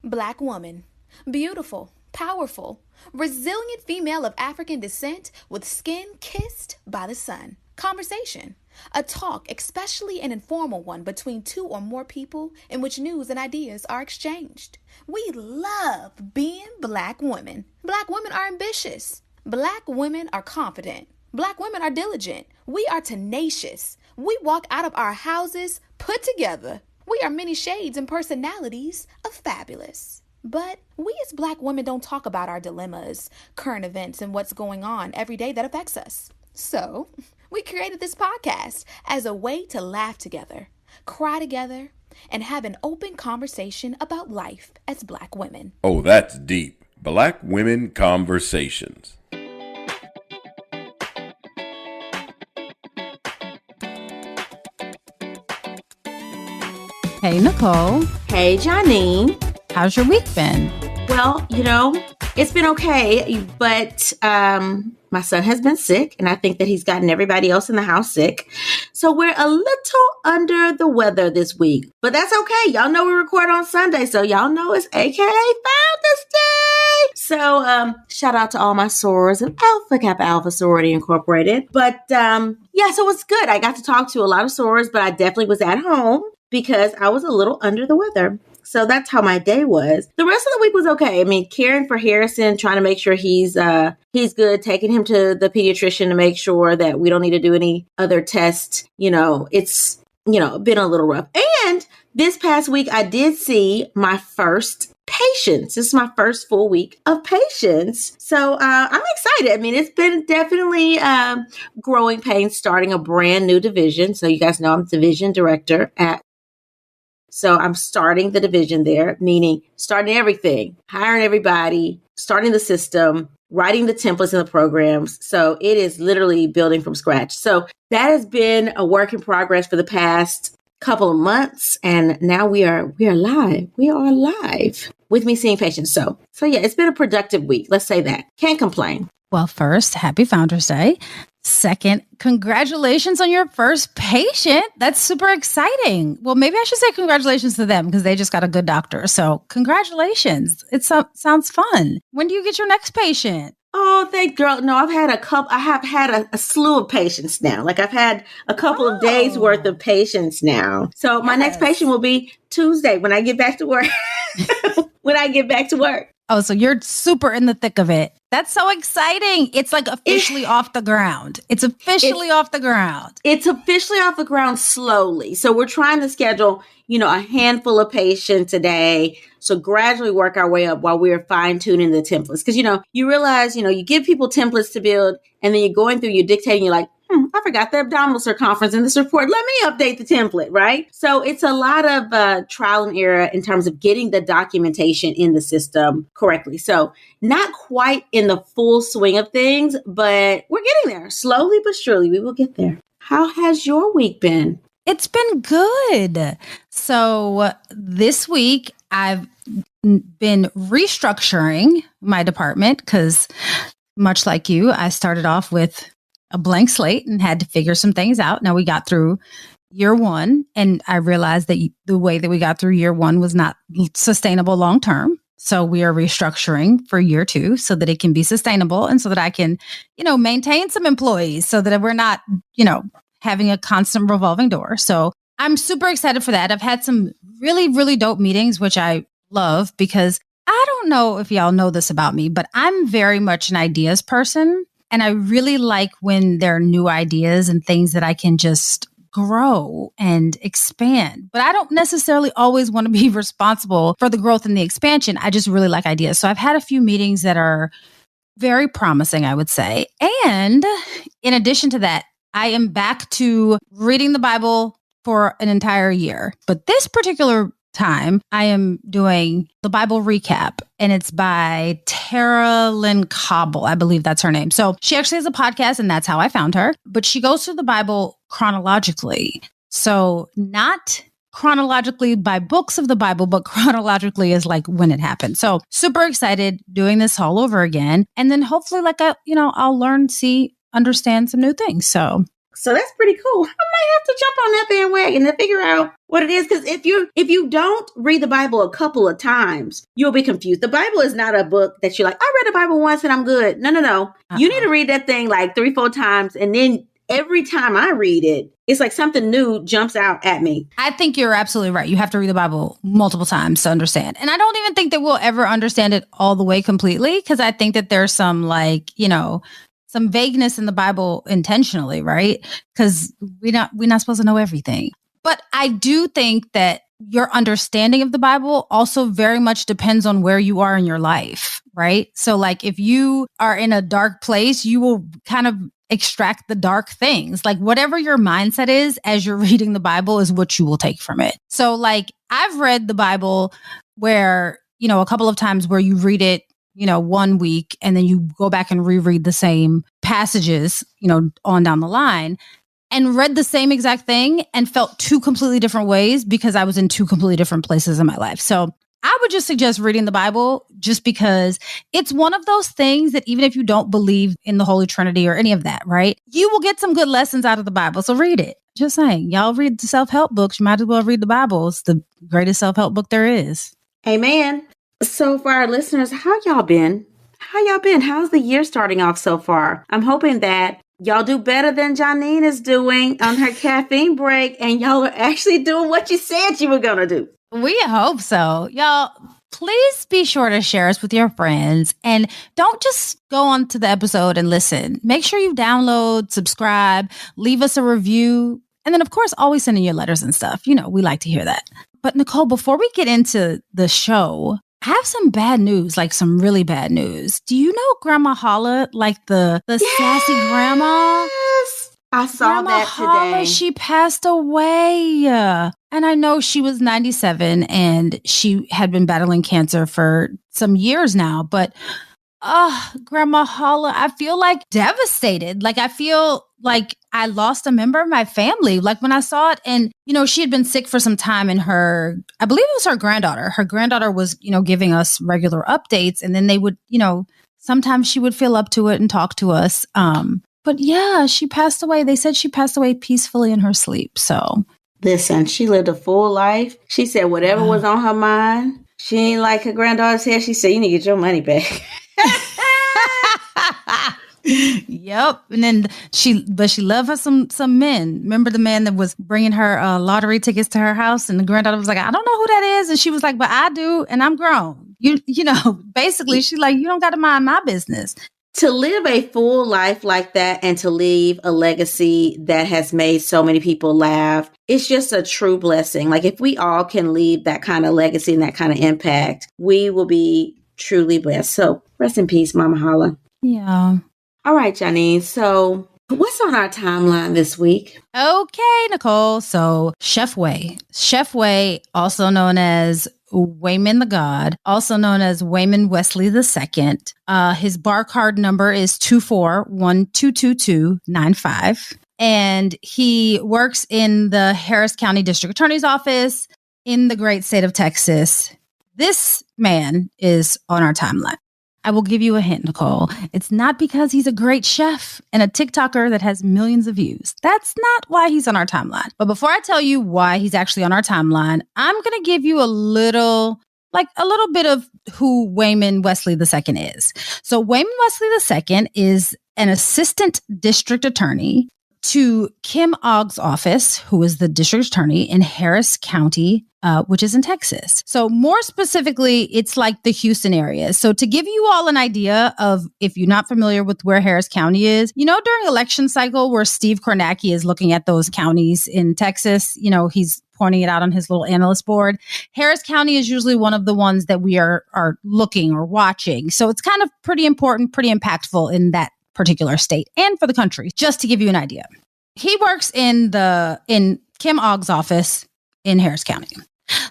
Black woman. Beautiful, powerful, resilient female of African descent with skin kissed by the sun. Conversation. A talk, especially an informal one between two or more people in which news and ideas are exchanged. We love being Black women. Black women are ambitious. Black women are confident. Black women are diligent. We are tenacious. We walk out of our houses put together. We are many shades and personalities of fabulous. But we as Black women don't talk about our dilemmas, current events, and what's going on every day that affects us. So, we created this podcast as a way to laugh together, cry together, and have an open conversation about life as Black women. Oh, that's deep. Black Women Conversations. Hey, Nicole. Hey, Janine. How's your week been? Well, it's been okay, but my son has been sick, and I think that he's gotten everybody else in the house sick. So we're a little under the weather this week, but that's okay. Y'all know we record on Sunday, so y'all know it's a.k.a. Founders Day. So shout out to all my sorors of Alpha Kappa Alpha Sorority Incorporated. But so it was good. I got to talk to a lot of sorors, but I definitely was at home because I was a little under the weather. So that's how my day was. The rest of the week was okay. I mean, caring for Harrison, trying to make sure he's good, taking him to the pediatrician to make sure that we don't need to do any other tests. It's, been a little rough. And this past week, I did see my first patients. This is my first full week of patients. So I'm excited. I mean, it's been definitely growing pains starting a brand new division. So you guys know I'm division director So I'm starting the division there, meaning starting everything, hiring everybody, starting the system, writing the templates in the programs. So it is literally building from scratch. So that has been a work in progress for the past couple of months. And now we are live. We are live with me seeing patients. So yeah, it's been a productive week. Let's say that. Can't complain. Well, first, happy Founders Day. Second, congratulations on your first patient. That's super exciting. Well, maybe I should say congratulations to them because they just got a good doctor. So congratulations. It sounds fun. When do you get your next patient? Oh, girl. No, I have had a slew of patients now. Like I've had a couple of days worth of patients now. So my next patient will be Tuesday when I get back to work. Oh, so you're super in the thick of it. That's so exciting. It's like officially off the ground. It's officially off the ground. It's officially off the ground slowly. So we're trying to schedule, a handful of patients a day. So gradually work our way up while we're fine tuning the templates. Because, you realize, you give people templates to build and then you're going through, you're dictating, you're like, I forgot the abdominal circumference in this report. Let me update the template, right? So it's a lot of trial and error in terms of getting the documentation in the system correctly. So not quite in the full swing of things, but we're getting there. Slowly but surely, we will get there. How has your week been? It's been good. So this week, I've been restructuring my department because much like you, I started off with a blank slate and had to figure some things out. Now we got through year one and I realized that the way that we got through year one was not sustainable long-term. So we are restructuring for year two so that it can be sustainable and so that I can, maintain some employees so that we're not, having a constant revolving door. So I'm super excited for that. I've had some really, really dope meetings, which I love because I don't know if y'all know this about me, but I'm very much an ideas person. And I really like when there are new ideas and things that I can just grow and expand. But I don't necessarily always want to be responsible for the growth and the expansion. I just really like ideas. So I've had a few meetings that are very promising, I would say. And in addition to that, I am back to reading the Bible for an entire year. But this particular time, I am doing the Bible recap, and it's by Tara Lynn Cobble. I believe that's her name. So she actually has a podcast, and that's how I found her. But she goes through the Bible chronologically. So not chronologically by books of the Bible, but chronologically is like when it happened. So super excited doing this all over again. And then hopefully I'll learn, understand some new things. So that's pretty cool. I might have to jump on that bandwagon to figure out what it is. Because if you don't read the Bible a couple of times, you'll be confused. The Bible is not a book that you're like, I read the Bible once and I'm good. No. You need to read that thing like 3-4 times. And then every time I read it, it's like something new jumps out at me. I think you're absolutely right. You have to read the Bible multiple times to understand. And I don't even think that we'll ever understand it all the way completely, because I think that there's some some vagueness in the Bible intentionally, right? Because we're not supposed to know everything. But I do think that your understanding of the Bible also very much depends on where you are in your life, right? So like if you are in a dark place, you will kind of extract the dark things. Like whatever your mindset is as you're reading the Bible is what you will take from it. So like I've read the Bible where, a couple of times where you read it, 1 week and then you go back and reread the same passages, on down the line, and read the same exact thing and felt two completely different ways because I was in two completely different places in my life. So I would just suggest reading the Bible just because it's one of those things that even if you don't believe in the Holy Trinity or any of that, right, you will get some good lessons out of the Bible. So read it. Just saying, y'all read the self-help books. You might as well read the Bible. It's the greatest self-help book there is. Amen. So for our listeners, how y'all been? How's the year starting off so far? I'm hoping that y'all do better than Janine is doing on her caffeine break and y'all are actually doing what you said you were going to do. We hope so. Y'all, please be sure to share us with your friends and don't just go on to the episode and listen. Make sure you download, subscribe, leave us a review, and then, of course, always send in your letters and stuff. We like to hear that. But Nicole, before we get into the show, I have some bad news, like some really bad news. Do you know Grandma Holla, like the sassy grandma? Yes, I saw Grandma that Holla, today. she passed away. And I know she was 97 and she had been battling cancer for some years now. But Grandma Holla, I feel like devastated. Like I feel like I lost a member of my family. Like when I saw it and, she had been sick for some time and I believe it was her granddaughter. Her granddaughter was, giving us regular updates and then they would, sometimes she would feel up to it and talk to us. But yeah, she passed away. They said she passed away peacefully in her sleep. So listen, she lived a full life. She said whatever was on her mind. She ain't like her granddaughter said. She said, you need to get your money back. Yep. And then she loved her some men. Remember the man that was bringing her lottery tickets to her house, and the granddaughter was like, I don't know who that is, and she was like, but I do, and I'm grown. Basically, she's like, you don't got to mind my business. To live a full life like that and to leave a legacy that has made so many people laugh, it's just a true blessing. Like if we all can leave that kind of legacy and that kind of impact, we will be truly blessed. So rest in peace, Mama Holla. Yeah. All right, Janine. So what's on our timeline this week? Okay, Nicole. So Chef Way, also known as Waymond the God, also known as Waymond Wesley II. His bar card number is 241222295. And he works in the Harris County District Attorney's Office in the great state of Texas. This man is on our timeline. I will give you a hint, Nicole. It's not because he's a great chef and a TikToker that has millions of views. That's not why he's on our timeline. But before I tell you why he's actually on our timeline, I'm going to give you a little bit of who Waymond Wesley II is. So Waymond Wesley II is an assistant district attorney to Kim Ogg's office, who is the district attorney in Harris County, which is in Texas. So more specifically, it's like the Houston area. So to give you all an idea of, if you're not familiar with where Harris County is, during election cycle where Steve Kornacki is looking at those counties in Texas, he's pointing it out on his little analyst board. Harris County is usually one of the ones that we are looking or watching. So it's kind of pretty important, pretty impactful in that particular state and for the country, just to give you an idea. He works in Kim Ogg's office in Harris County.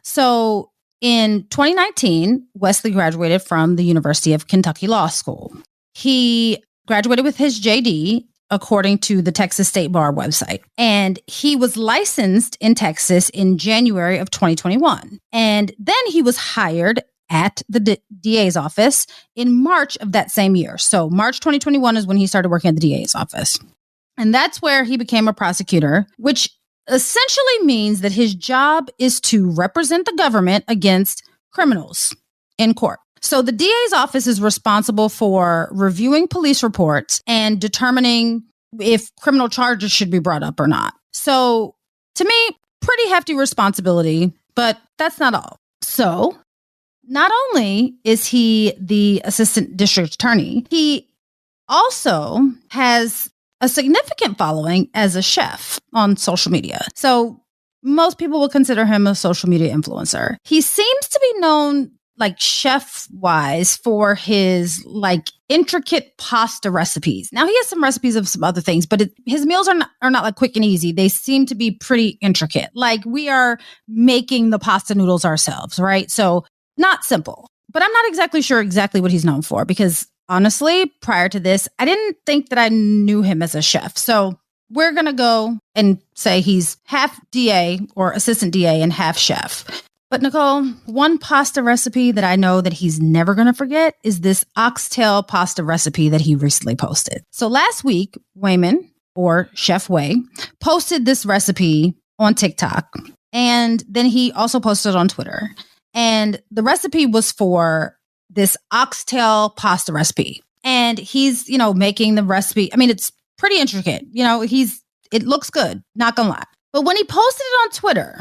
So in 2019, Wesley graduated from the University of Kentucky Law School. He graduated with his JD, according to the Texas State Bar website. And he was licensed in Texas in January of 2021. And then he was hired at the DA's office in March of that same year. So March 2021 is when he started working at the DA's office. And that's where he became a prosecutor, which essentially means that his job is to represent the government against criminals in court. So the DA's office is responsible for reviewing police reports and determining if criminal charges should be brought up or not. So to me, pretty hefty responsibility, but that's not all. So not only is he the assistant district attorney, he also has a significant following as a chef on social media. So most people will consider him a social media influencer. He seems to be known like chef-wise for his like intricate pasta recipes. Now he has some recipes of some other things, but his meals are not like quick and easy. They seem to be pretty intricate. Like we are making the pasta noodles ourselves, right? So not simple. But I'm not exactly sure what he's known for because honestly, prior to this, I didn't think that I knew him as a chef. So we're going to go and say he's half DA or assistant DA and half chef. But Nicole, one pasta recipe that I know that he's never going to forget is this oxtail pasta recipe that he recently posted. So last week, Waymond, or Chef Way, posted this recipe on TikTok. And then he also posted it on Twitter. And the recipe was for this oxtail pasta recipe. And he's, making the recipe. I mean, it's pretty intricate. It looks good, not gonna lie. But when he posted it on Twitter,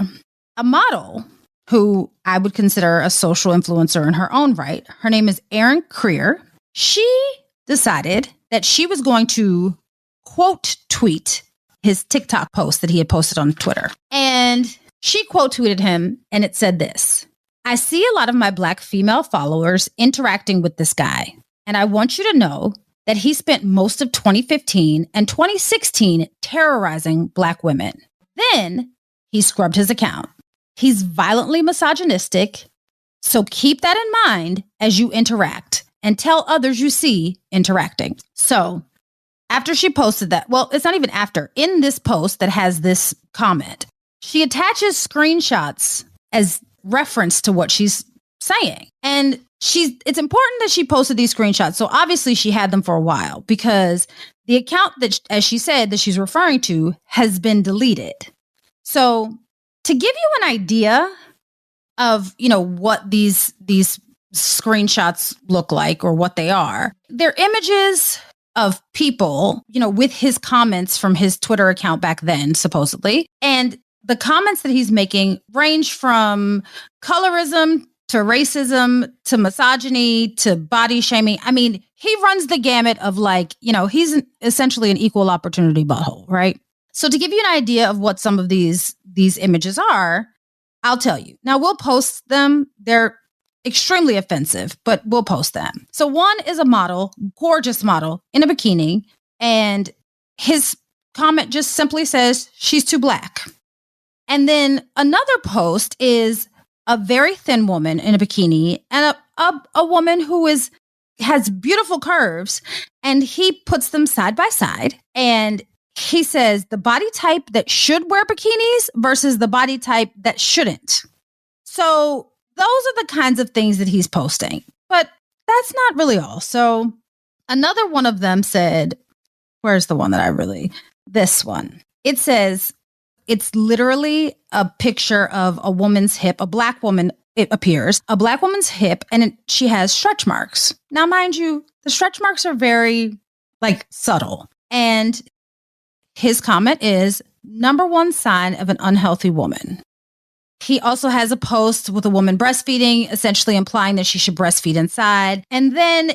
a model who I would consider a social influencer in her own right, her name is Erin Creer. She decided that she was going to quote tweet his TikTok post that he had posted on Twitter. And she quote tweeted him, and it said this: "I see a lot of my Black female followers interacting with this guy, and I want you to know that he spent most of 2015 and 2016 terrorizing Black women. Then he scrubbed his account. He's violently misogynistic, so keep that in mind as you interact and tell others you see interacting." So after she posted that, well, it's not even after, in this post that has this comment, she attaches screenshots as reference to what she's saying. And it's important that she posted these screenshots. So obviously she had them for a while because the account that, as she said, that she's referring to has been deleted. So to give you an idea of, what these screenshots look like or what they are, they're images of people, with his comments from his Twitter account back then, supposedly. And the comments that he's making range from colorism to racism to misogyny to body shaming. I mean, he runs the gamut of he's essentially an equal opportunity butthole, right? So to give you an idea of what some of these images are, I'll tell you. Now we'll post them. They're extremely offensive, but we'll post them. So one is a model, gorgeous model in a bikini, and his comment just simply says, "She's too Black." And then another post is a very thin woman in a bikini and a woman who has beautiful curves, and he puts them side by side, and he says the body type that should wear bikinis versus the body type that shouldn't. So those are the kinds of things that he's posting. But that's not really all. So another one of them said, where's the one that this one. It says, it's literally a picture of a woman's hip, a Black woman, it appears, a Black woman's hip, and she has stretch marks. Now, mind you, the stretch marks are very, subtle. And his comment is, number one sign of an unhealthy woman. He also has a post with a woman breastfeeding, essentially implying that she should breastfeed inside. And then,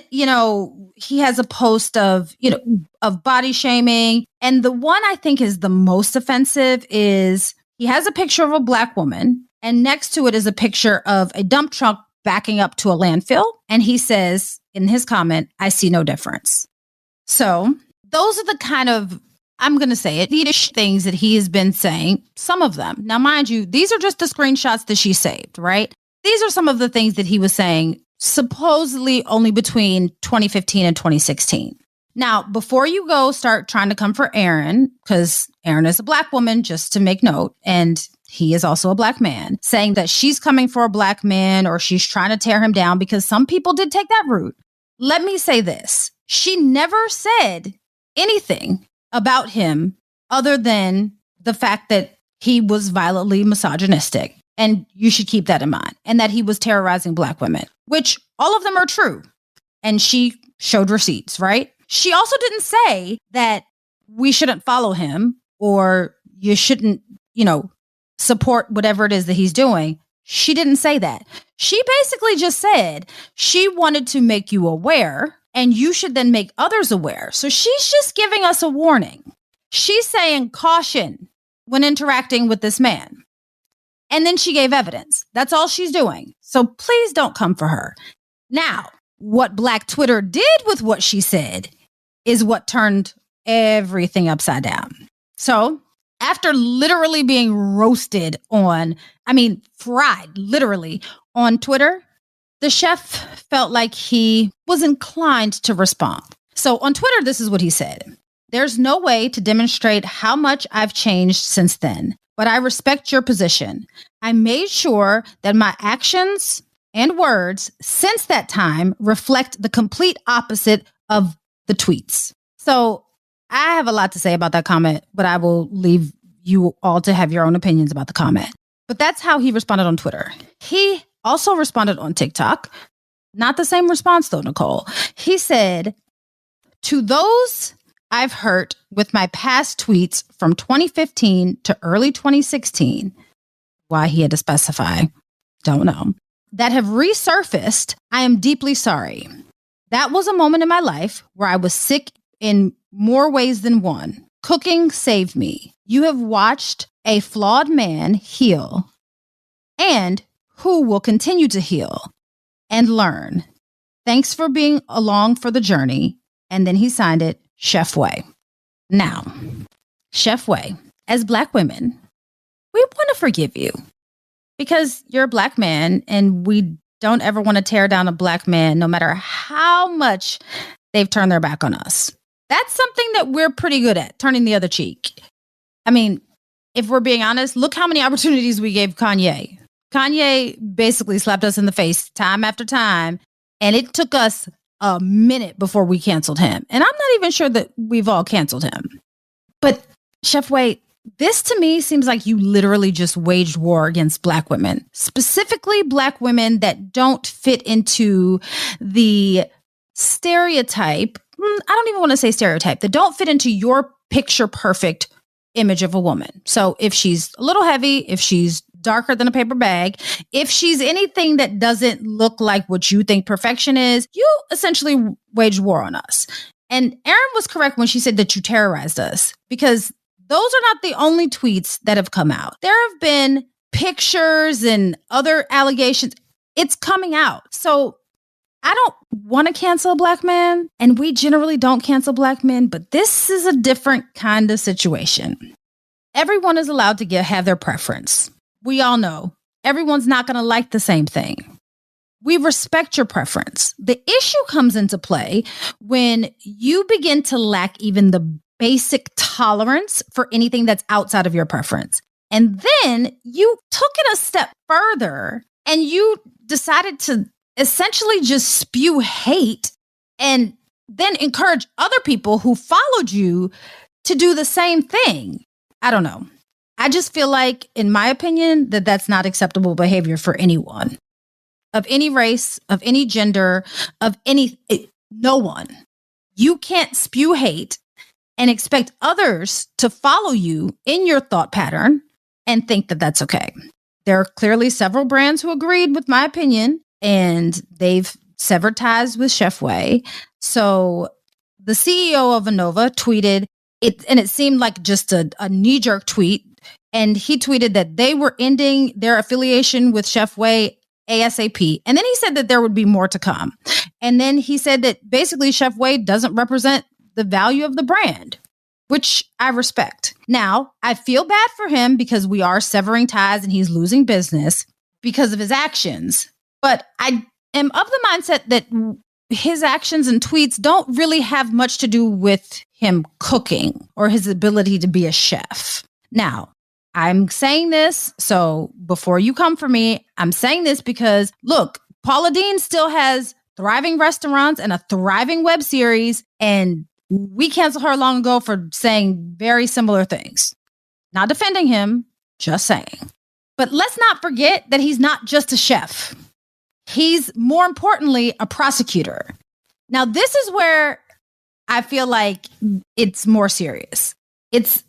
he has a post of body shaming. And the one I think is the most offensive is he has a picture of a Black woman, and next to it is a picture of a dump truck backing up to a landfill. And he says in his comment, "I see no difference." So those are the kind of, I'm going to say it, elitish things that he has been saying, some of them. Now, mind you, these are just the screenshots that she saved, right? These are some of the things that he was saying supposedly only between 2015 and 2016. Now, before you go start trying to come for Erin, because Erin is a Black woman, just to make note, and he is also a Black man, saying that she's coming for a Black man or she's trying to tear him down, because some people did take that route. Let me say this. She never said anything about him other than the fact that he was violently misogynistic. And you should keep that in mind. And that he was terrorizing Black women, which all of them are true. And she showed receipts, right? She also didn't say that we shouldn't follow him or you shouldn't, support whatever it is that he's doing. She didn't say that. She basically just said she wanted to make you aware and you should then make others aware. So she's just giving us a warning. She's saying caution when interacting with this man. And then she gave evidence. That's all she's doing. So please don't come for her. Now, what Black Twitter did with what she said is what turned everything upside down. So after literally being roasted fried literally on Twitter, the chef felt like he was inclined to respond. So on Twitter, this is what he said. There's no way to demonstrate how much I've changed since then, but I respect your position. I made sure that my actions and words since that time reflect the complete opposite of the tweets. So I have a lot to say about that comment, but I will leave you all to have your own opinions about the comment. But that's how he responded on Twitter. He also responded on TikTok. Not the same response though, Nicole. He said, to those I've hurt with my past tweets from 2015 to early 2016, why he had to specify, don't know, that have resurfaced, I am deeply sorry. That was a moment in my life where I was sick in more ways than one. Cooking saved me. You have watched a flawed man heal and who will continue to heal and learn. Thanks for being along for the journey. And then he signed it, Chef Way. Now, Chef Way, as Black women, we want to forgive you because you're a Black man and we don't ever want to tear down a Black man no matter how much they've turned their back on us. That's something that we're pretty good at, turning the other cheek. I mean, if we're being honest, look how many opportunities we gave Kanye. Kanye basically slapped us in the face time after time, and it took us a minute before we canceled him. And I'm not even sure that we've all canceled him. But Chef Way, this to me seems like you literally just waged war against Black women, specifically Black women that don't fit into the stereotype. I don't even want to say stereotype, that don't fit into your picture perfect image of a woman. So if she's a little heavy, if she's darker than a paper bag, if she's anything that doesn't look like what you think perfection is, you essentially waged war on us. And Erin was correct when she said that you terrorized us, because those are not the only tweets that have come out. There have been pictures and other allegations. It's coming out. So I don't want to cancel a Black man, and we generally don't cancel Black men, but this is a different kind of situation. Everyone is allowed to have their preference. We all know everyone's not going to like the same thing. We respect your preference. The issue comes into play when you begin to lack even the basic tolerance for anything that's outside of your preference. And then you took it a step further and you decided to essentially just spew hate and then encourage other people who followed you to do the same thing. I don't know. I just feel like, in my opinion, that that's not acceptable behavior for anyone of any race, of any gender, no one. You can't spew hate and expect others to follow you in your thought pattern and think that that's okay. There are clearly several brands who agreed with my opinion, and they've severed ties with Chef Way. So the CEO of Anova tweeted it, and it seemed like just a knee-jerk tweet. And he tweeted that they were ending their affiliation with Chef Way ASAP. And then he said that there would be more to come. And then he said that basically Chef Way doesn't represent the value of the brand, which I respect. Now, I feel bad for him because we are severing ties and he's losing business because of his actions. But I am of the mindset that his actions and tweets don't really have much to do with him cooking or his ability to be a chef. Now, I'm saying this, so before you come for me, I'm saying this because, look, Paula Deen still has thriving restaurants and a thriving web series, and we canceled her long ago for saying very similar things. Not defending him, Just saying. But let's not forget that he's not just a chef. He's, more importantly, a prosecutor. Now, this is where I feel like it's more serious. It's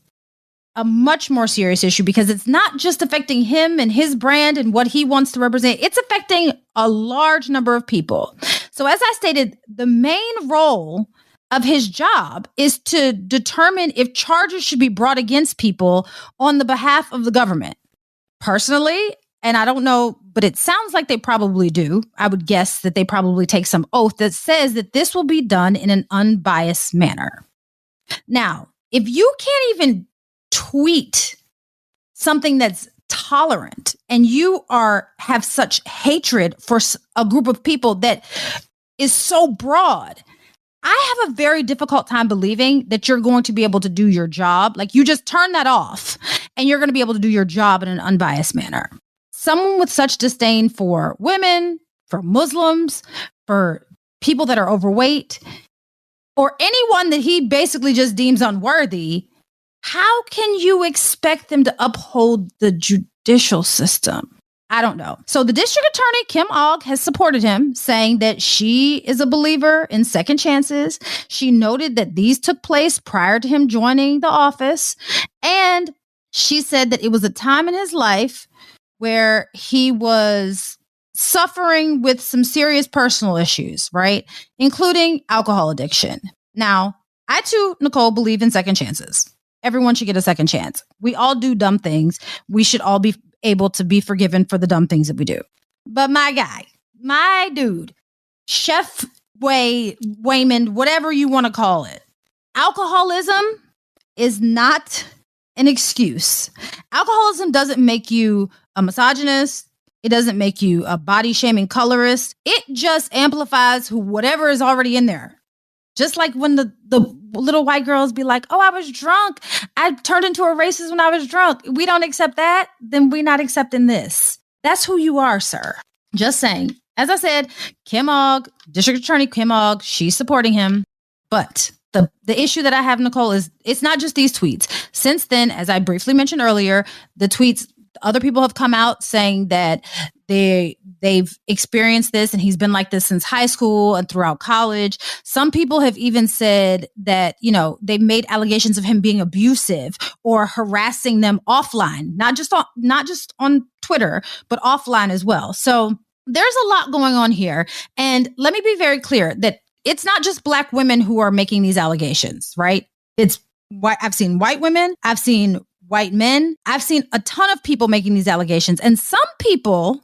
a much more serious issue because it's not just affecting him and his brand and what he wants to represent. It's affecting a large number of people. So as I stated, the main role of his job is to determine if charges should be brought against people on the behalf of the government. Personally, and I don't know, but it sounds like they probably do. I would guess that they probably take some oath that says that this will be done in an unbiased manner. Now, if you can't even tweet something that's tolerant and you have such hatred for a group of people that is so broad, I have a very difficult time believing that you're going to be able to do your job. Like, you just turn that off and you're going to be able to do your job in an unbiased manner. Someone with such disdain for women, for Muslims, for people that are overweight, or anyone that he basically just deems unworthy, how can you expect them to uphold the judicial system? I don't know. So the district attorney, Kim Ogg, has supported him, saying that she is a believer in second chances. She noted that these took place prior to him joining the office. And she said that it was a time in his life where he was suffering with some serious personal issues, right? Including alcohol addiction. Now, I too, Nicole, believe in second chances. Everyone should get a second chance. We all do dumb things. We should all be able to be forgiven for the dumb things that we do. But my guy, my dude, Chef Waymond, whatever you want to call it, alcoholism is not an excuse. Alcoholism doesn't make you a misogynist. It doesn't make you a body shaming colorist. It just amplifies whatever is already in there. Just like when the little white girls be like, oh, I was drunk. I turned into a racist when I was drunk. We don't accept that. Then we're not accepting this. That's who you are, sir. Just saying. As I said, Kim Ogg, District Attorney Kim Ogg, she's supporting him. But the issue that I have, Nicole, is it's not just these tweets. Since then, as I briefly mentioned earlier, the tweets, other people have come out saying that they've experienced this and he's been like this since high school and throughout college. Some people have even said that, they've made allegations of him being abusive or harassing them offline, not just on Twitter, but offline as well. So there's a lot going on here. And let me be very clear that it's not just Black women who are making these allegations, right? It's white. I've seen white women. I've seen white men. I've seen a ton of people making these allegations, and some people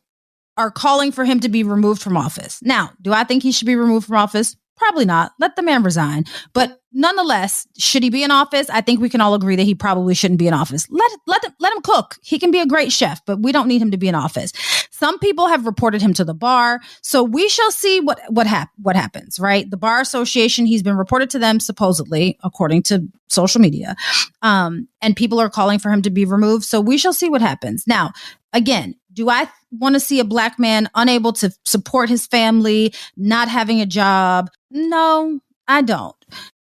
are calling for him to be removed from office. Now, do I think he should be removed from office? Probably not. Let the man resign. But nonetheless, should he be in office? I think we can all agree that he probably shouldn't be in office. Let him cook. He can be a great chef, but we don't need him to be in office. Some people have reported him to the bar, so we shall see what happens, right? The Bar Association, he's been reported to them supposedly, according to social media, and people are calling for him to be removed. So we shall see what happens. Now, again, do I want to see a Black man unable to support his family, not having a job? No, I don't.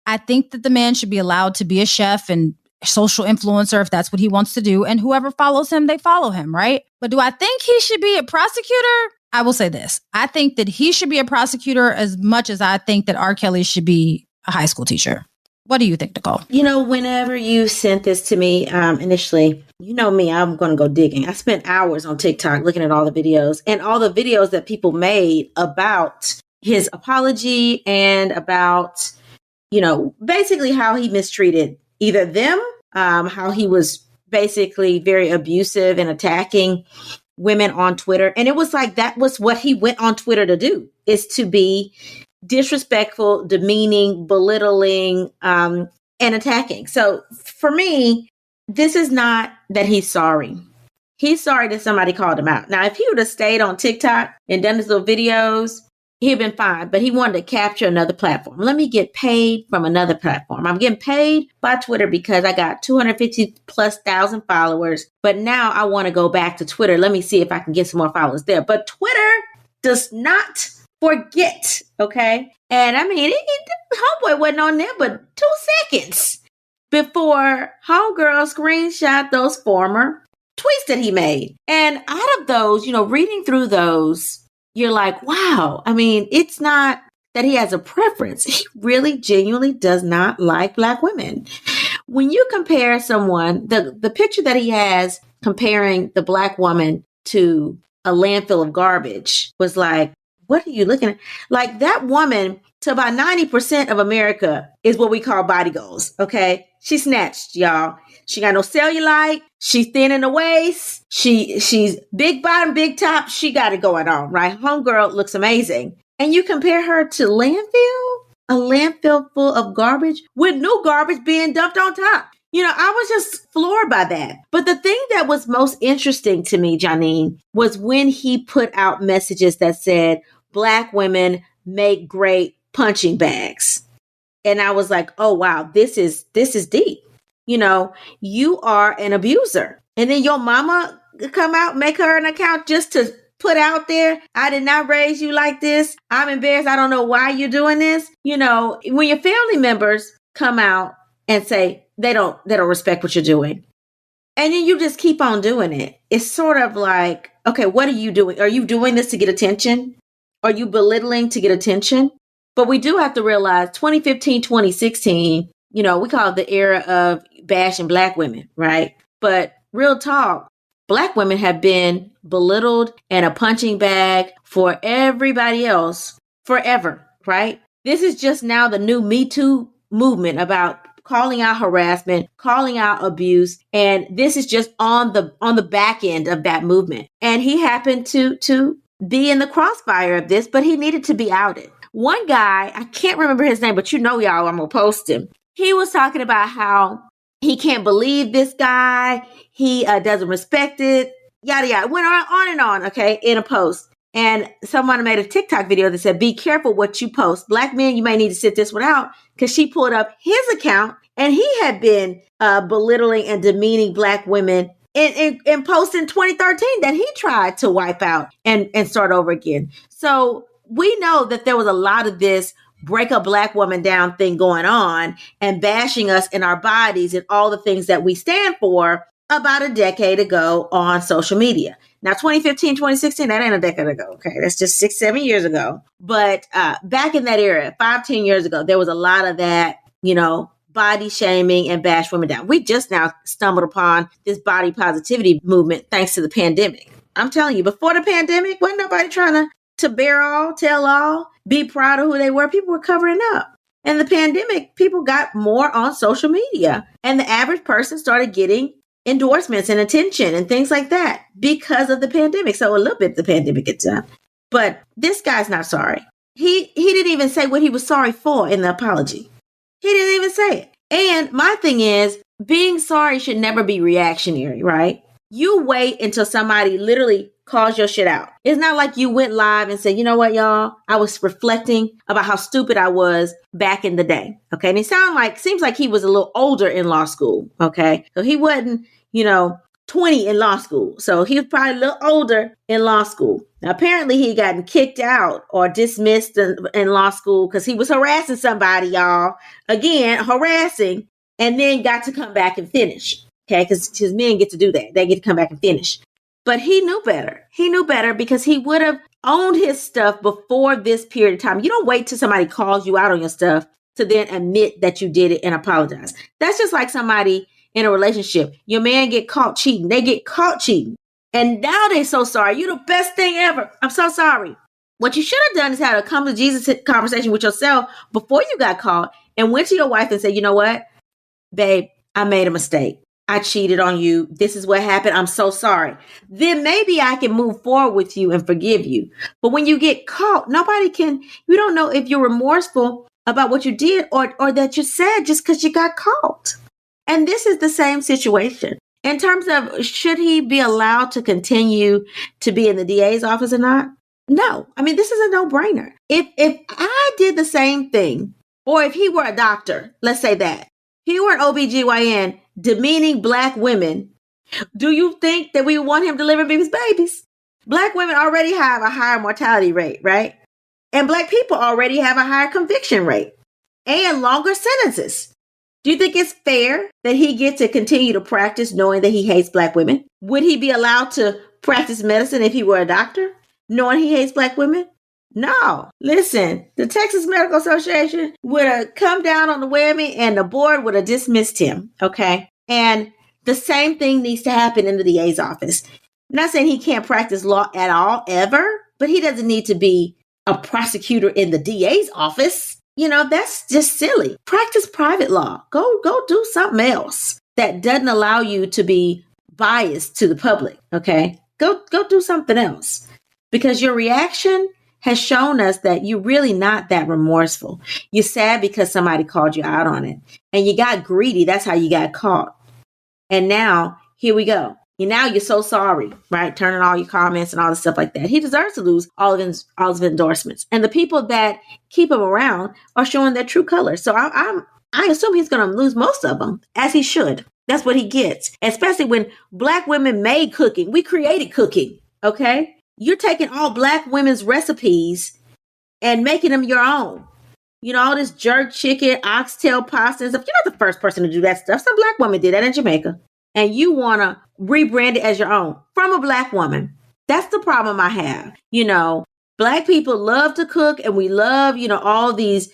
I think that the man should be allowed to be a chef and social influencer if that's what he wants to do. And whoever follows him, they follow him, right? But do I think he should be a prosecutor? I will say this. I think that he should be a prosecutor as much as I think that R. Kelly should be a high school teacher. What do you think, Nicole? Whenever you sent this to me initially, you know me, I'm going to go digging. I spent hours on TikTok looking at all the videos and all the videos that people made about his apology and about, basically how he mistreated either them, how he was basically very abusive and attacking women on Twitter. And it was like, that was what he went on Twitter to do, is to be disrespectful, demeaning, belittling, and attacking. So for me, this is not that he's sorry. He's sorry that somebody called him out. Now, if he would have stayed on TikTok and done his little videos, he'd been fine, but he wanted to capture another platform. Let me get paid from another platform. I'm getting paid by Twitter because I got 250,000+ followers, but now I want to go back to Twitter. Let me see if I can get some more followers there. But Twitter does not forget, okay? And I mean, Homeboy wasn't on there but 2 seconds before Homegirl screenshot those former tweets that he made. And out of those, reading through those, you're like, wow. I mean, it's not that he has a preference. He really genuinely does not like Black women. When you compare someone, the picture that he has comparing the Black woman to a landfill of garbage was like, what are you looking at? Like, that woman to about 90% of America is what we call body goals. Okay. She's snatched, y'all. She got no cellulite. She's thin in the waist. She's big bottom, big top. She got it going on, right? Homegirl looks amazing. And you compare her to a landfill full of garbage with new garbage being dumped on top. I was just floored by that. But the thing that was most interesting to me, Janine, was when he put out messages that said, Black women make great punching bags. And I was like, oh, wow, this is deep. You are an abuser. And then your mama come out, make her an account just to put out there, I did not raise you like this. I'm embarrassed. I don't know why you're doing this. When your family members come out and say they don't respect what you're doing, and then you just keep on doing it, it's sort of like, okay, what are you doing? Are you doing this to get attention? Are you belittling to get attention? But we do have to realize 2015, 2016, we call it the era of bashing Black women, right? But real talk, Black women have been belittled and a punching bag for everybody else forever, right? This is just now the new Me Too movement about calling out harassment, calling out abuse. And this is just on the back end of that movement. And he happened to be in the crossfire of this, but he needed to be outed. One guy, I can't remember his name, but y'all, I'm going to post him. He was talking about how he can't believe this guy. He doesn't respect it, yada, yada. Went on and on, okay, in a post. And someone made a TikTok video that said, be careful what you post. Black men, you may need to sit this one out, because she pulled up his account and he had been belittling and demeaning Black women in post in 2013 that he tried to wipe out and start over again. So we know that there was a lot of this break a Black woman down thing going on and bashing us in our bodies and all the things that we stand for about a decade ago on social media. Now, 2015, 2016, that ain't a decade ago. Okay. That's just 6-7 years ago. But back in that era, 5-10 years ago, there was a lot of that, body shaming and bash women down. We just now stumbled upon this body positivity movement thanks to the pandemic. I'm telling you, before the pandemic, wasn't nobody trying to bear all, tell all, be proud of who they were. People were covering up. And the pandemic, people got more on social media. And the average person started getting endorsements and attention and things like that because of the pandemic. So a little bit the pandemic gets done. But this guy's not sorry. He didn't even say what he was sorry for in the apology. He didn't even say it. And my thing is, being sorry should never be reactionary, right? You wait until somebody literally calls your shit out. It's not like you went live and said, you know what, y'all, I was reflecting about how stupid I was back in the day. Okay. And it seems like he was a little older in law school. Okay. So he wasn't, 20 in law school. So he was probably a little older in law school. Now, apparently he gotten kicked out or dismissed in law school because he was harassing somebody, y'all. Again, harassing, and then got to come back and finish. Okay. Because his men get to do that. They get to come back and finish. But he knew better. He knew better because he would have owned his stuff before this period of time. You don't wait till somebody calls you out on your stuff to then admit that you did it and apologize. That's just like somebody in a relationship. Your man get caught cheating. They get caught cheating. And now they're so sorry. You're the best thing ever. I'm so sorry. What you should have done is had a come to Jesus conversation with yourself before you got caught and went to your wife and said, you know what, babe, I made a mistake. I cheated on you. This is what happened. I'm so sorry. Then maybe I can move forward with you and forgive you. But when you get caught, you don't know if you're remorseful about what you did or that you're sad just because you got caught. And this is the same situation. In terms of should he be allowed to continue to be in the DA's office or not? No. I mean, this is a no-brainer. If I did the same thing, or if he were a doctor, let's say that, he were an OBGYN demeaning Black women, do you think that we want him delivering babies? Black women already have a higher mortality rate, right? And Black people already have a higher conviction rate and longer sentences. Do you think it's fair that he get to continue to practice knowing that he hates Black women? Would he be allowed to practice medicine if he were a doctor, knowing he hates Black women? No. Listen, the Texas Medical Association would have come down on the whammy and the board would have dismissed him, okay? And the same thing needs to happen in the DA's office. I'm not saying he can't practice law at all, ever, but he doesn't need to be a prosecutor in the DA's office. You know, that's just silly. Practice private law. Go do something else that doesn't allow you to be biased to the public, okay? Go do something else. Because your reaction has shown us that you're really not that remorseful. You're sad because somebody called you out on it. And you got greedy. That's how you got caught. And now, here we go. Now you're so sorry, right? Turning all your comments and all the stuff like that. He deserves to lose all of his endorsements. And the people that keep him around are showing their true colors. So I assume he's going to lose most of them, as he should. That's what he gets. Especially when Black women made cooking. We created cooking, okay? You're taking all Black women's recipes and making them your own. You know, all this jerk chicken, oxtail pasta and stuff. You're not the first person to do that stuff. Some Black woman did that in Jamaica. And you want to rebrand it as your own from a Black woman. That's the problem I have. You know, Black people love to cook and we love, you know, all these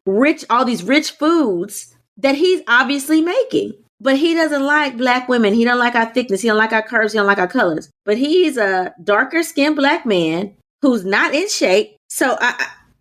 rich foods that he's obviously making. But he doesn't like Black women. He don't like our thickness. He don't like our curves. He don't like our colors. But he's a darker skinned Black man who's not in shape. So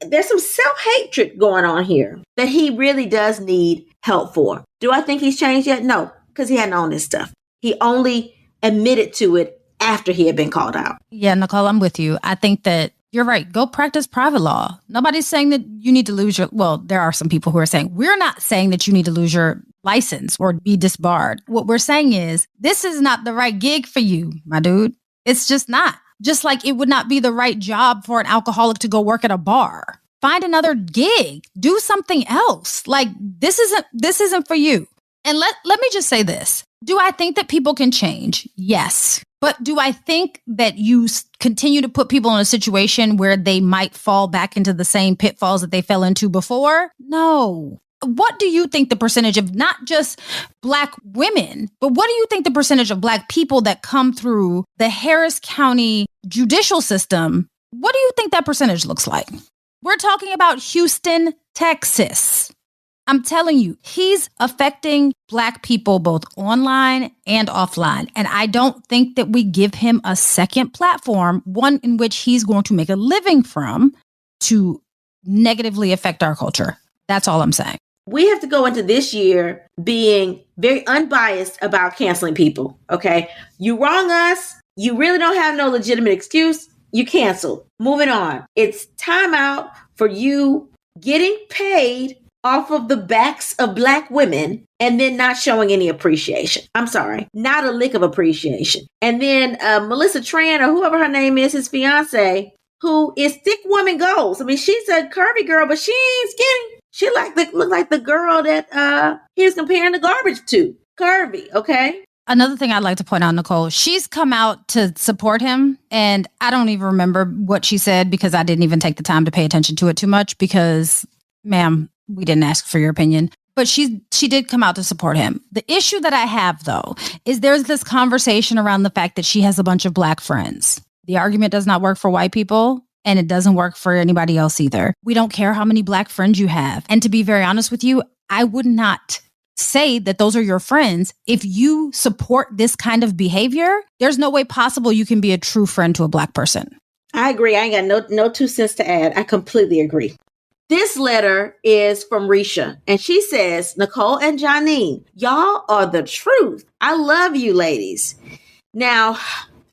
there's some self-hatred going on here that he really does need help for. Do I think he's changed yet? No, because he hadn't owned this stuff. He only admitted to it after he had been called out. Yeah, Nicole, I'm with you. I think that you're right. Go practice private law. Nobody's saying that you need to lose your, well, there are some people who are saying, we're not saying that you need to lose your license or be disbarred. What we're saying is, this is not the right gig for you, my dude. It's just not. Just like it would not be the right job for an alcoholic to go work at a bar. Find another gig. Do something else. Like, this isn't for you. And let me just say this. Do I think that people can change? Yes. But do I think that you continue to put people in a situation where they might fall back into the same pitfalls that they fell into before? No. What do you think the percentage of not just Black women, but what do you think the percentage of Black people that come through the Harris County judicial system, what do you think that percentage looks like? We're talking about Houston, Texas. I'm telling you, he's affecting Black people both online and offline. And I don't think that we give him a second platform, one in which he's going to make a living from, to negatively affect our culture. That's all I'm saying. We have to go into this year being very unbiased about canceling people, okay? You wrong us, you really don't have no legitimate excuse, you cancel. Moving on. It's time out for you getting paid off of the backs of Black women and then not showing any appreciation. I'm sorry, not a lick of appreciation. And then Melissa Tran, or whoever her name is, his fiance, who is thick woman goals. I mean, she's a curvy girl, but she ain't skinny. She look like the girl that he was comparing the garbage to. Curvy, okay? Another thing I'd like to point out, Nicole, she's come out to support him. And I don't even remember what she said because I didn't even take the time to pay attention to it too much because, ma'am, we didn't ask for your opinion. But she did come out to support him. The issue that I have, though, is there's this conversation around the fact that she has a bunch of Black friends. The argument does not work for white people. And it doesn't work for anybody else either. We don't care how many Black friends you have. And to be very honest with you, I would not say that those are your friends. If you support this kind of behavior, there's no way possible you can be a true friend to a Black person. I agree. I ain't got no 2 cents to add. I completely agree. This letter is from Risha, and she says, Nicole and Janine, y'all are the truth. I love you ladies. Now,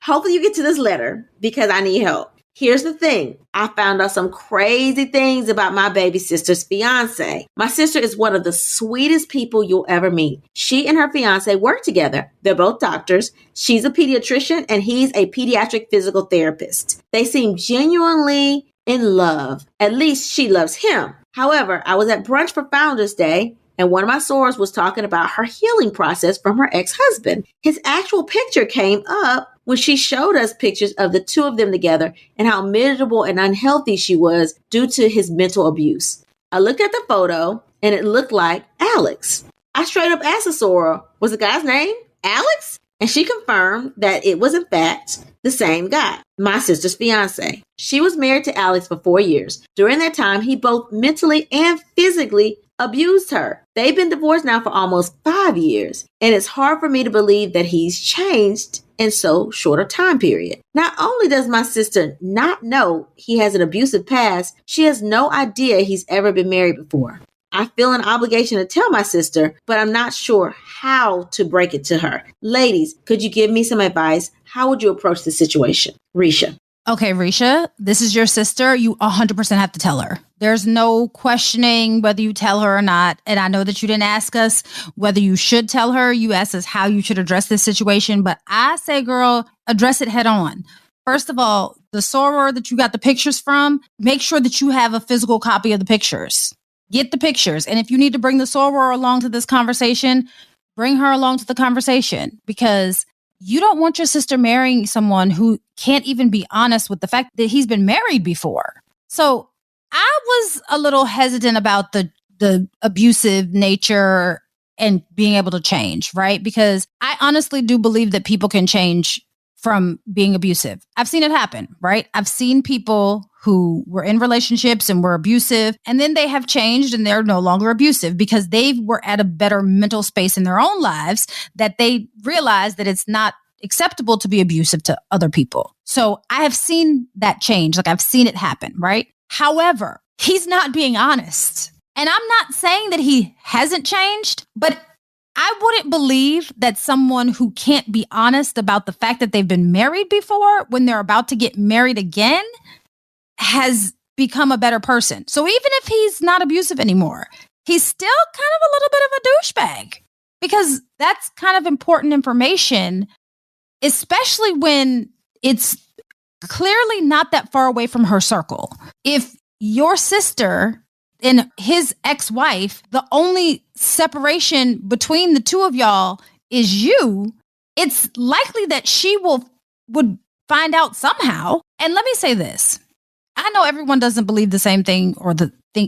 hopefully you get to this letter because I need help. Here's the thing. I found out some crazy things about my baby sister's fiance. My sister is one of the sweetest people you'll ever meet. She and her fiance work together. They're both doctors. She's a pediatrician and he's a pediatric physical therapist. They seem genuinely in love. At least she loves him. However, I was at brunch for Founders Day and one of my sources was talking about her healing process from her ex-husband. His actual picture came up when she showed us pictures of the two of them together and how miserable and unhealthy she was due to his mental abuse. I looked at the photo and it looked like Alex. I straight up asked Sora, was the guy's name Alex? And she confirmed that it was in fact the same guy, my sister's fiance. She was married to Alex for 4 years. During that time, he both mentally and physically abused her. They've been divorced now for almost 5 years, and it's hard for me to believe that he's changed in so short a time period. Not only does my sister not know he has an abusive past, she has no idea he's ever been married before. I feel an obligation to tell my sister, but I'm not sure how to break it to her. Ladies, could you give me some advice? How would you approach the situation? Risha. Okay, Risha, this is your sister. You 100% have to tell her. There's no questioning whether you tell her or not. And I know that you didn't ask us whether you should tell her. You asked us how you should address this situation. But I say, girl, address it head on. First of all, the soror that you got the pictures from, make sure that you have a physical copy of the pictures. Get the pictures. And if you need to bring the soror along to this conversation, bring her along to the conversation, because you don't want your sister marrying someone who can't even be honest with the fact that he's been married before. So I was a little hesitant about the abusive nature and being able to change, right? Because I honestly do believe that people can change from being abusive. I've seen it happen, right? I've seen people who were in relationships and were abusive, and then they have changed and they're no longer abusive because they were at a better mental space in their own lives that they realized that it's not acceptable to be abusive to other people. So I have seen that change. Like, I've seen it happen, right? However, he's not being honest. And I'm not saying that he hasn't changed, but I wouldn't believe that someone who can't be honest about the fact that they've been married before, when they're about to get married again, has become a better person. So even if he's not abusive anymore, he's still kind of a little bit of a douchebag, because that's kind of important information, especially when it's clearly not that far away from her circle. If your sister and his ex-wife, the only separation between the two of y'all is you, it's likely that she would find out somehow. And let me say this. I know everyone doesn't believe the same thing or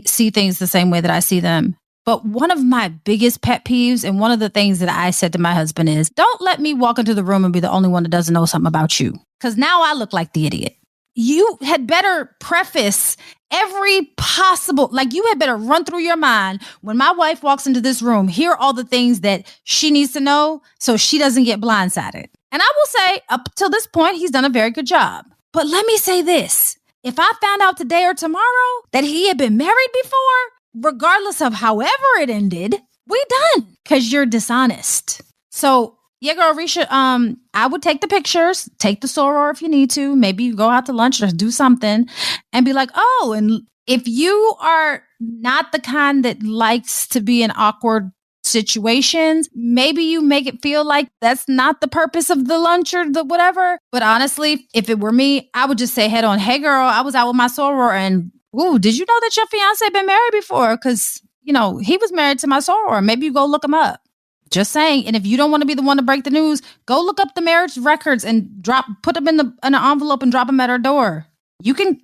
see things the same way that I see them. But one of my biggest pet peeves, and one of the things that I said to my husband is, don't let me walk into the room and be the only one that doesn't know something about you, because now I look like the idiot. You had better preface every possible, like, you had better run through your mind, when my wife walks into this room, here are all the things that she needs to know so she doesn't get blindsided. And I will say, up till this point, he's done a very good job. But let me say this. If I found out today or tomorrow that he had been married before, regardless of however it ended, we done, because you're dishonest. So yeah, girl, Risha, I would take the pictures, take the soror if you need to. Maybe you go out to lunch or do something and be like, oh, and if you are not the kind that likes to be in awkward situations, maybe you make it feel like that's not the purpose of the lunch or the whatever. But honestly, if it were me, I would just say head on, hey girl, I was out with my soror and, ooh, did you know that your fiance been married before? Because, you know, he was married to my soror. Maybe you go look him up. Just saying. And if you don't want to be the one to break the news, go look up the marriage records and put them in an envelope and drop them at her door. You can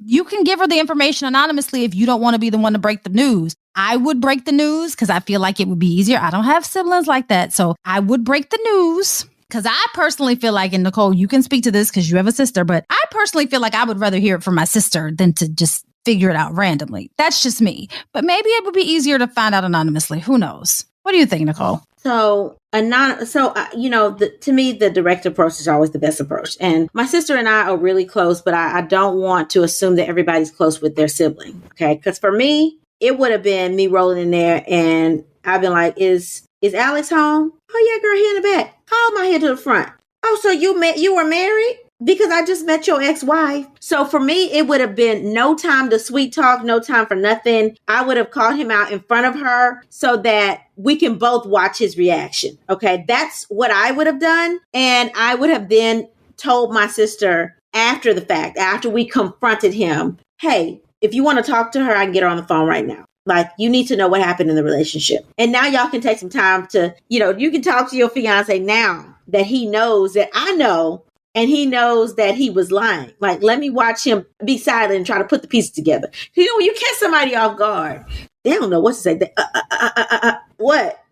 give her the information anonymously if you don't want to be the one to break the news. I would break the news because I feel like it would be easier. I don't have siblings like that. So I would break the news because I personally feel like, and Nicole, you can speak to this because you have a sister, but I personally feel like I would rather hear it from my sister than to just figure it out randomly. That's just me. But maybe it would be easier to find out anonymously. Who knows? What do you think, Nicole? To me, the direct approach is always the best approach. And my sister and I are really close, but I don't want to assume that everybody's close with their sibling. Okay. Because for me, it would have been me rolling in there and I've been like, is Alex home? Oh yeah, girl, here in the back. Call my head to the front. Oh, so you were married? Because I just met your ex-wife. So for me, it would have been no time to sweet talk, no time for nothing. I would have called him out in front of her so that we can both watch his reaction. Okay, that's what I would have done. And I would have then told my sister after the fact, after we confronted him, hey, if you want to talk to her, I can get her on the phone right now. Like, you need to know what happened in the relationship. And now y'all can take some time to, you can talk to your fiance now that he knows that I know. And he knows that he was lying. Like, let me watch him be silent and try to put the pieces together. You catch somebody off guard. they don't know what to say. What,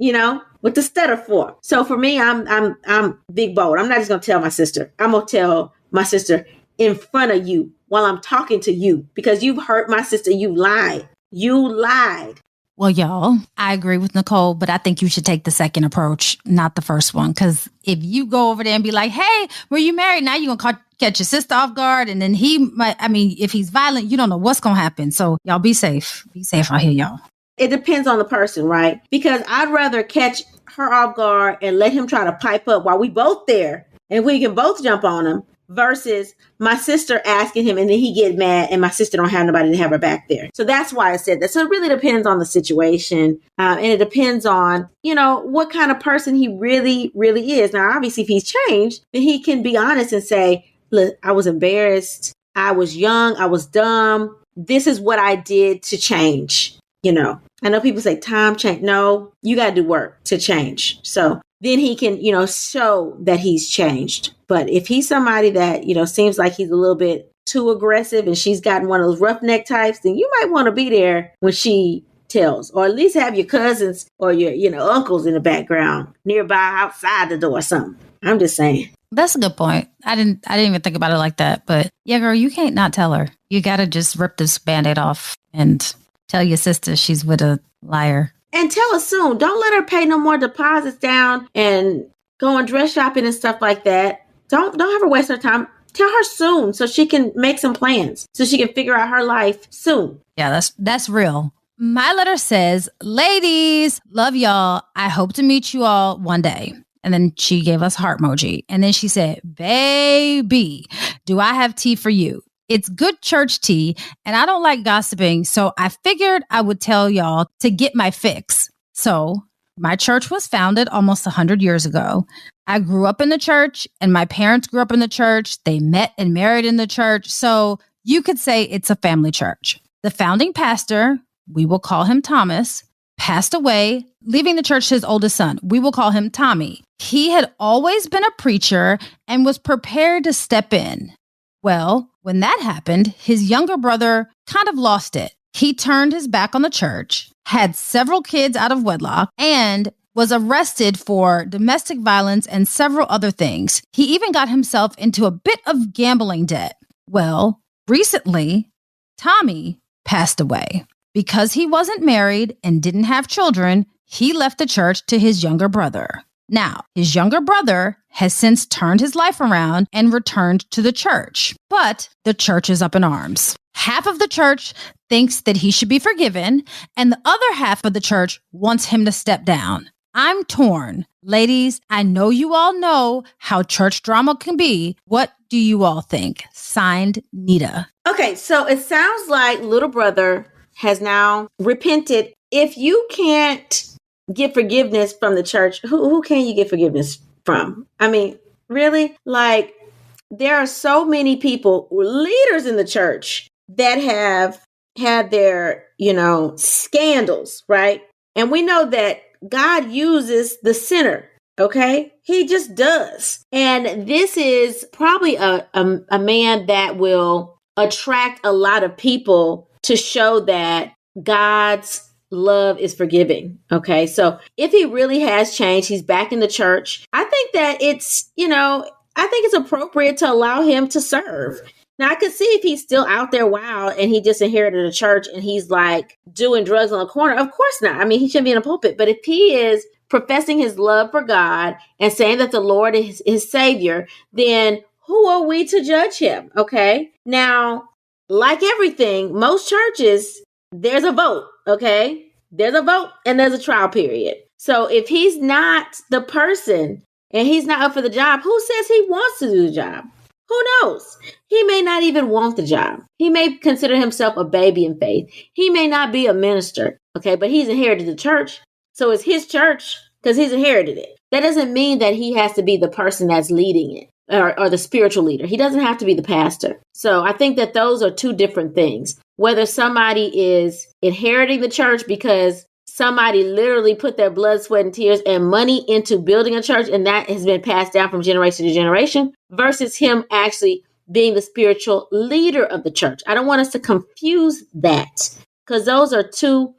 what to stutter for. So for me, I'm big bold. I'm not just going to tell my sister. I'm going to tell my sister in front of you while I'm talking to you, because you've hurt my sister. You lied. You lied. Well, y'all, I agree with Nicole, but I think you should take the second approach, not the first one. Because if you go over there and be like, hey, were you married? Now you're going to catch your sister off guard. And then if he's violent, you don't know what's going to happen. So y'all be safe. Be safe out here, y'all. It depends on the person, right? Because I'd rather catch her off guard and let him try to pipe up while we both there and we can both jump on him, versus my sister asking him and then he get mad and my sister don't have nobody to have her back there. So that's why I said that. So it really depends on the situation. And it depends on, what kind of person he really, really is. Now, obviously, if he's changed, then he can be honest and say, look, I was embarrassed. I was young. I was dumb. This is what I did to change. I know people say time change. No, you got to do work to change. So then he can, show that he's changed. But if he's somebody that, seems like he's a little bit too aggressive and she's gotten one of those roughneck types, then you might want to be there when she tells, or at least have your cousins or your, uncles in the background nearby outside the door or something. I'm just saying. That's a good point. I didn't even think about it like that. But yeah, girl, you can't not tell her. You got to just rip this Band-Aid off and tell your sister she's with a liar. And tell her soon. Don't let her pay no more deposits down and go on dress shopping and stuff like that. Don't have her waste her time. Tell her soon so she can make some plans, so she can figure out her life soon. Yeah, that's real. My letter says, ladies, love y'all. I hope to meet you all one day. And then she gave us heart emoji. And then she said, baby, do I have tea for you? It's good church tea, and I don't like gossiping, so I figured I would tell y'all to get my fix. So my church was founded almost 100 years ago. I grew up in the church, and my parents grew up in the church. They met and married in the church, so you could say it's a family church. The founding pastor, we will call him Thomas, passed away, leaving the church to his oldest son. We will call him Tommy. He had always been a preacher and was prepared to step in. Well, when that happened, his younger brother kind of lost it. He turned his back on the church, had several kids out of wedlock, and was arrested for domestic violence and several other things. He even got himself into a bit of gambling debt. Well, recently, Tommy passed away. Because he wasn't married and didn't have children, he left the church to his younger brother. Now, his younger brother has since turned his life around and returned to the church, but the church is up in arms. Half of the church thinks that he should be forgiven, and the other half of the church wants him to step down. I'm torn. Ladies, I know you all know how church drama can be. What do you all think? Signed, Nita. Okay, so it sounds like little brother has now repented. If you can't get forgiveness from the church, who can you get forgiveness from? I mean, really? Like, there are so many people, leaders in the church, that have had their, scandals, right? And we know that God uses the sinner, okay? He just does. And this is probably a man that will attract a lot of people to show that God's love is forgiving. Okay. So if he really has changed, he's back in the church. I think that it's appropriate to allow him to serve. Now, I could see if he's still out there wild and he just inherited a church and he's like doing drugs on the corner. Of course not. I mean, he shouldn't be in a pulpit. But if he is professing his love for God and saying that the Lord is his savior, then who are we to judge him? Okay. Now, like everything, most churches, there's a vote. Okay. There's a vote and there's a trial period. So if he's not the person and he's not up for the job, who says he wants to do the job? Who knows? He may not even want the job. He may consider himself a baby in faith. He may not be a minister. Okay. But he's inherited the church. So it's his church because he's inherited it. That doesn't mean that he has to be the person that's leading it or the spiritual leader. He doesn't have to be the pastor. So I think that those are two different things. Whether somebody is inheriting the church because somebody literally put their blood, sweat, and tears and money into building a church, and that has been passed down from generation to generation, versus him actually being the spiritual leader of the church. I don't want us to confuse that because those are two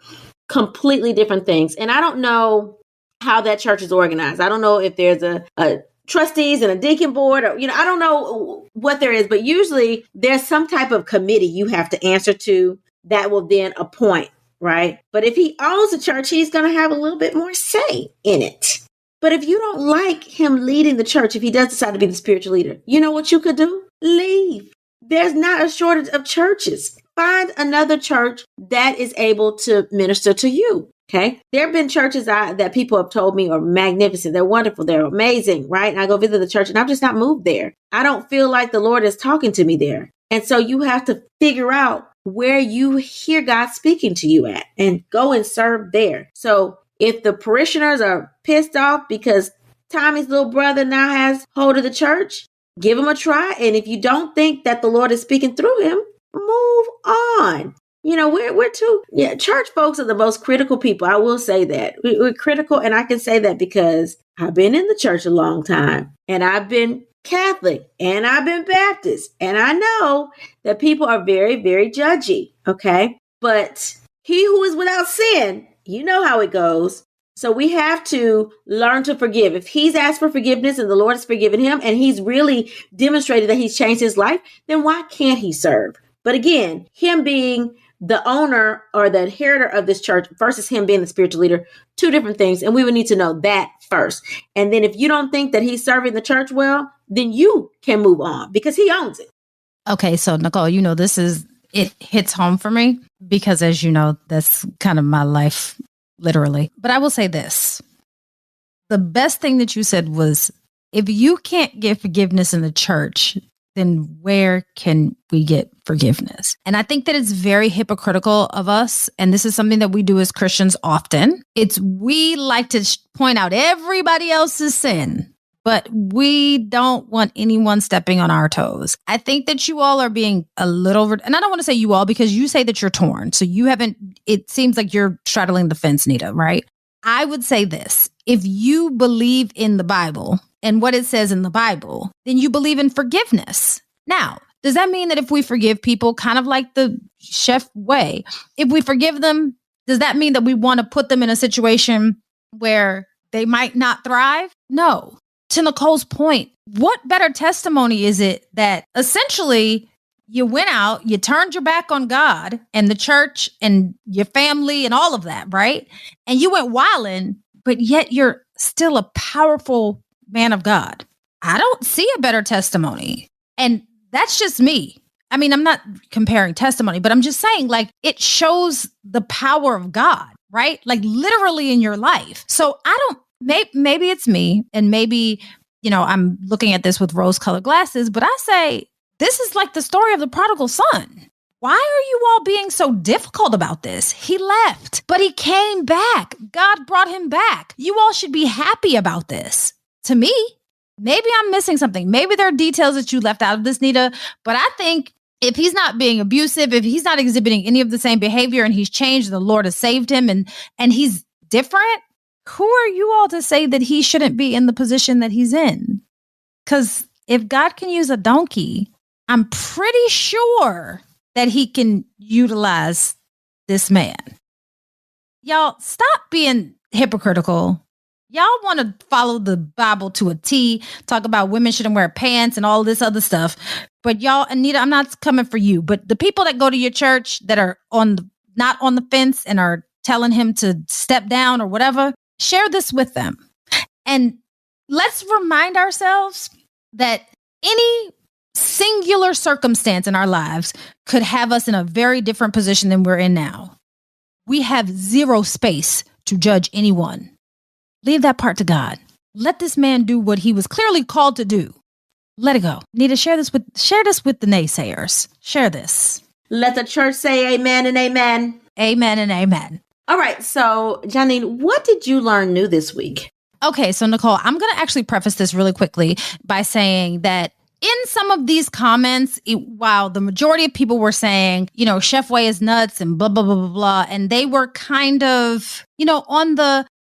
completely different things. And I don't know how that church is organized. I don't know if there's a trustees and a deacon board, or, I don't know what there is, but usually there's some type of committee you have to answer to that will then appoint, right? But if he owns the church, he's going to have a little bit more say in it. But if you don't like him leading the church, if he does decide to be the spiritual leader, you know what you could do? Leave. There's not a shortage of churches. Find another church that is able to minister to you. Okay. There have been churches that people have told me are magnificent. They're wonderful. They're amazing. Right. And I go visit the church and I'm just not moved there. I don't feel like the Lord is talking to me there. And so you have to figure out where you hear God speaking to you at and go and serve there. So if the parishioners are pissed off because Tommy's little brother now has hold of the church, give him a try. And if you don't think that the Lord is speaking through him, move on. We're church folks are the most critical people. I will say that. We're critical. And I can say that because I've been in the church a long time and I've been Catholic and I've been Baptist. And I know that people are very, very judgy. Okay. But he who is without sin, you know how it goes. So we have to learn to forgive. If he's asked for forgiveness and the Lord has forgiven him and he's really demonstrated that he's changed his life, then why can't he serve? But again, him being the owner or the inheritor of this church versus him being the spiritual leader, two different things. And we would need to know that first. And then if you don't think that he's serving the church well, then you can move on because he owns it. Okay. So Nicole, it hits home for me because as you know, that's kind of my life, literally. But I will say this. The best thing that you said was, if you can't get forgiveness in the church, then where can we get forgiveness? And I think that it's very hypocritical of us. And this is something that we do as Christians often. We like to point out everybody else's sin, but we don't want anyone stepping on our toes. I think that you all are being a little, and I don't want to say you all because you say that you're torn. So it seems like you're straddling the fence, Nita, right? I would say this. If you believe in the Bible and what it says in the Bible, then you believe in forgiveness. Now, does that mean that if we forgive people, kind of like the chef way, if we forgive them, does that mean that we want to put them in a situation where they might not thrive? No. To Nicole's point, what better testimony is it that essentially you went out, you turned your back on God and the church and your family and all of that, right? And you went wilding, but yet you're still a powerful man of God. I don't see a better testimony. And that's just me. I mean, I'm not comparing testimony, but I'm just saying, like, it shows the power of God, right? Like literally in your life. So maybe it's me and maybe, I'm looking at this with rose-colored glasses, but I say, this is like the story of the prodigal son. Why are you all being so difficult about this? He left, but he came back. God brought him back. You all should be happy about this. To me, maybe I'm missing something. Maybe there are details that you left out of this, Nita, but I think if he's not being abusive, if he's not exhibiting any of the same behavior and he's changed, the Lord has saved him and he's different, who are you all to say that he shouldn't be in the position that he's in? Because if God can use a donkey, I'm pretty sure that he can utilize this man. Y'all, stop being hypocritical. Y'all want to follow the Bible to a T, talk about women shouldn't wear pants and all this other stuff. But y'all, Anita, I'm not coming for you. But the people that go to your church that are not on the fence and are telling him to step down or whatever, share this with them. And let's remind ourselves that any singular circumstance in our lives could have us in a very different position than we're in now. We have zero space to judge anyone. Leave that part to God. Let this man do what he was clearly called to do. Let it go. Nita, share this with the naysayers. Share this. Let the church say amen and amen. Amen and amen. All right. So, Janine, what did you learn new this week? Okay. So, Nicole, I'm going to actually preface this really quickly by saying that in some of these comments, while the majority of people were saying, Chef Way is nuts and blah, blah, blah, blah, blah, and they were kind of,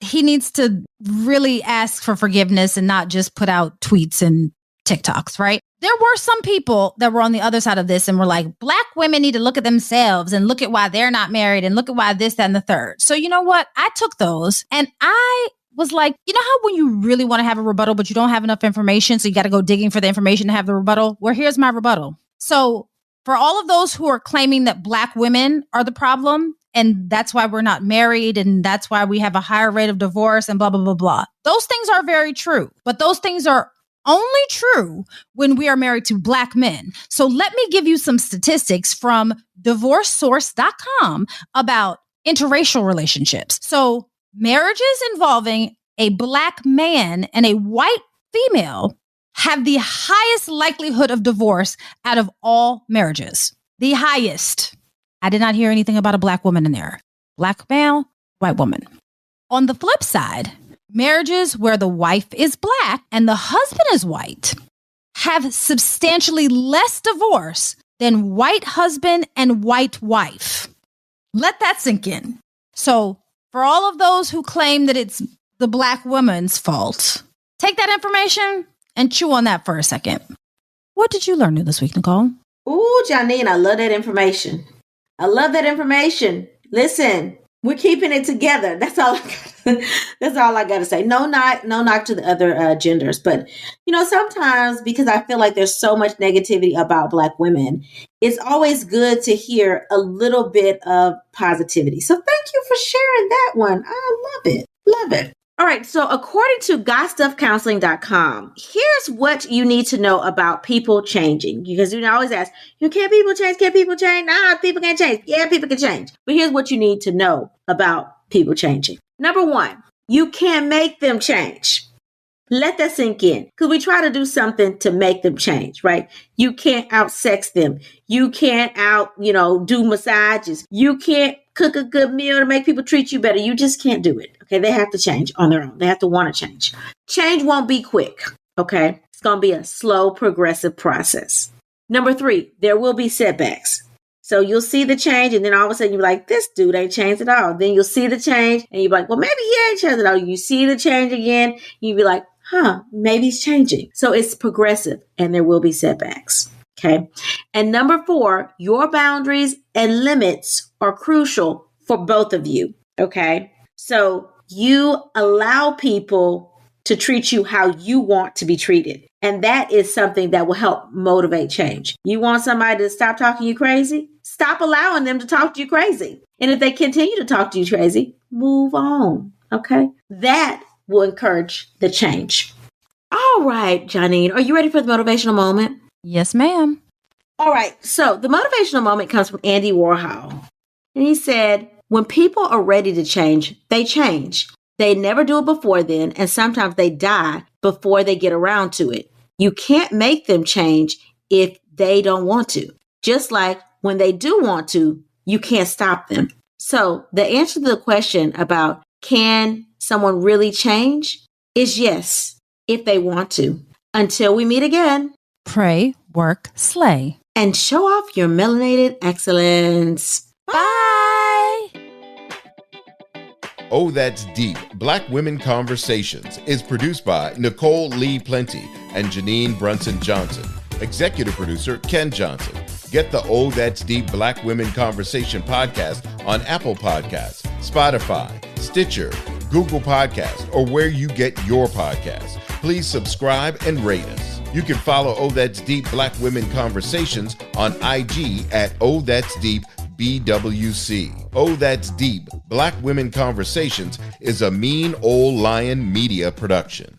he needs to really ask for forgiveness and not just put out tweets and TikToks, right? There were some people that were on the other side of this and were like, Black women need to look at themselves and look at why they're not married and look at why this, that, and the third. So you know what? I took those and I was like, you know how when you really want to have a rebuttal, but you don't have enough information, so you got to go digging for the information to have the rebuttal? Well, here's my rebuttal. So for all of those who are claiming that Black women are the problem, and that's why we're not married, and that's why we have a higher rate of divorce and blah, blah, blah, blah. Those things are very true, but those things are only true when we are married to Black men. So let me give you some statistics from divorcesource.com about interracial relationships. So marriages involving a Black man and a white female have the highest likelihood of divorce out of all marriages. The highest. I did not hear anything about a Black woman in there. Black male, white woman. On the flip side, marriages where the wife is Black and the husband is white have substantially less divorce than white husband and white wife. Let that sink in. So for all of those who claim that it's the Black woman's fault, take that information and chew on that for a second. What did you learn this week, Nicole? Ooh, Janine, I love that information. I love that information. Listen, we're keeping it together. That's all I got to say. No knock to the other genders. But, sometimes because I feel like there's so much negativity about Black women, it's always good to hear a little bit of positivity. So thank you for sharing that one. I love it. Love it. All right. So according to GotStuffCounseling.com, here's what you need to know about people changing. Because you always ask, can people change? Can people change? Nah, people can't change. Yeah, people can change. But here's what you need to know about people changing. Number one, you can't make them change. Let that sink in. Because we try to do something to make them change, right? You can't out-sex them. You can't do massages. You can't cook a good meal to make people treat you better. You just can't do it. Okay, they have to change on their own. They have to want to change. Change won't be quick. Okay, it's going to be a slow, progressive process. Number three, there will be setbacks. So you'll see the change and then all of a sudden you're like, this dude ain't changed at all. Then you'll see the change and you're like, well, maybe he ain't changed at all. You see the change again. And you'll be like, maybe he's changing. So it's progressive and there will be setbacks. Okay. And number four, your boundaries and limits are crucial for both of you. Okay. So you allow people to treat you how you want to be treated. And that is something that will help motivate change. You want somebody to stop talking you crazy? Stop allowing them to talk to you crazy. And if they continue to talk to you crazy, move on. Okay. That will encourage the change. All right, Janine, are you ready for the motivational moment? Yes, ma'am. All right. So the motivational moment comes from Andy Warhol. And he said, when people are ready to change, they change. They never do it before then. And sometimes they die before they get around to it. You can't make them change if they don't want to. Just like when they do want to, you can't stop them. So the answer to the question about can someone really change is yes, if they want to. Until we meet again. Pray, work, slay. And show off your melanated excellence. Bye. Oh, That's Deep, Black Women Conversations is produced by Nicole Lee Plenty and Janine Brunson Johnson. Executive producer, Ken Johnson. Get the Oh, That's Deep Black Women Conversation podcast on Apple Podcasts, Spotify, Stitcher, Google Podcasts, or where you get your podcasts. Please subscribe and rate us. You can follow Oh, That's Deep Black Women Conversations on IG at Oh, That's Deep BWC. Oh, That's Deep Black Women Conversations is a Mean Old Lion Media production.